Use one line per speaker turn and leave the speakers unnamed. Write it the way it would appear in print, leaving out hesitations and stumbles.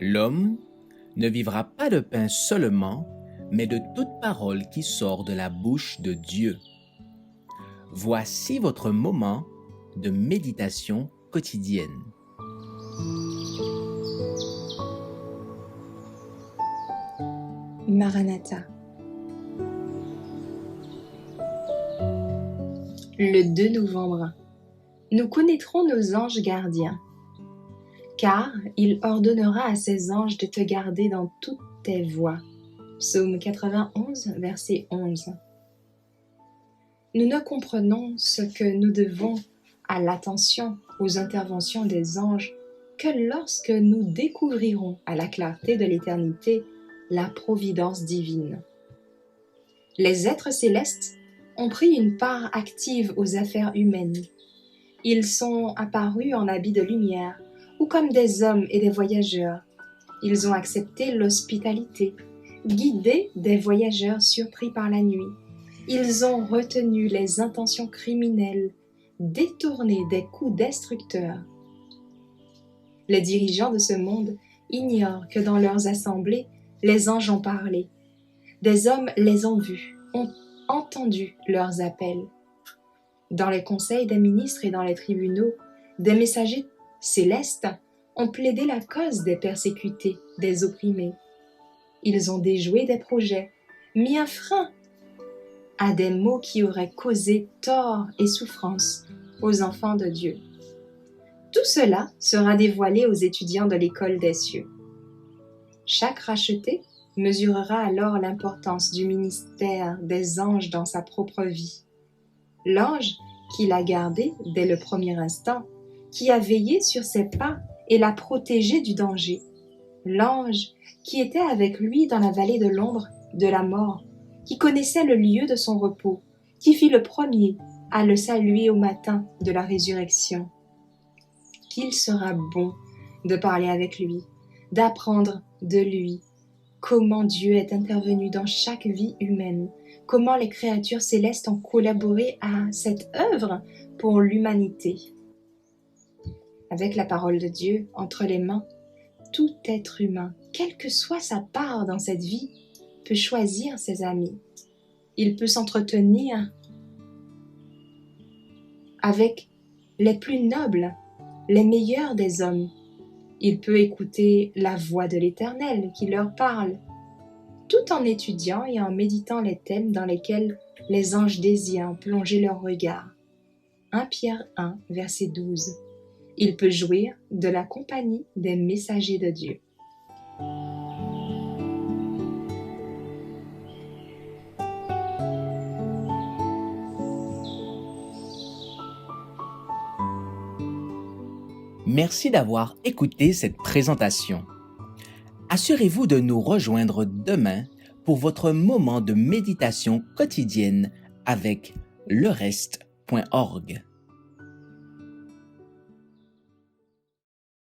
L'homme ne vivra pas de pain seulement, mais de toute parole qui sort de la bouche de Dieu. Voici votre moment de méditation quotidienne.
Maranatha. Le 2 novembre, nous connaîtrons nos anges gardiens, car il ordonnera à ses anges de te garder dans toutes tes voies. Psaume 91, verset 11. Nous ne comprenons ce que nous devons à l'attention, aux interventions des anges, que lorsque nous découvrirons à la clarté de l'éternité la providence divine. Les êtres célestes ont pris une part active aux affaires humaines. Ils sont apparus en habits de lumière ou comme des hommes et des voyageurs. Ils ont accepté l'hospitalité, guidé des voyageurs surpris par la nuit. Ils ont retenu les intentions criminelles, détourné des coups destructeurs. Les dirigeants de ce monde ignorent que dans leurs assemblées, les anges ont parlé. Des hommes les ont vus, ont entendu leurs appels. Dans les conseils des ministres et dans les tribunaux, des messagers célestes ont plaidé la cause des persécutés, des opprimés. Ils ont déjoué des projets, mis un frein à des maux qui auraient causé tort et souffrance aux enfants de Dieu. Tout cela sera dévoilé aux étudiants de l'école des cieux. Chaque racheté mesurera alors l'importance du ministère des anges dans sa propre vie. L'ange qui l'a gardé dès le premier instant, qui a veillé sur ses pas et l'a protégé du danger. L'ange qui était avec lui dans la vallée de l'ombre de la mort, qui connaissait le lieu de son repos, qui fut le premier à le saluer au matin de la résurrection. Qu'il sera bon de parler avec lui, d'apprendre de lui comment Dieu est intervenu dans chaque vie humaine, comment les créatures célestes ont collaboré à cette œuvre pour l'humanité. Avec la parole de Dieu entre les mains, tout être humain, quelle que soit sa part dans cette vie, peut choisir ses amis. Il peut s'entretenir avec les plus nobles, les meilleurs des hommes. Il peut écouter la voix de l'Éternel qui leur parle, tout en étudiant et en méditant les thèmes dans lesquels les anges désirent plonger leur regard. 1 Pierre 1, verset 12. Il peut jouir de la compagnie des messagers de Dieu.
Merci d'avoir écouté cette présentation. Assurez-vous de nous rejoindre demain pour votre moment de méditation quotidienne avec lereste.org.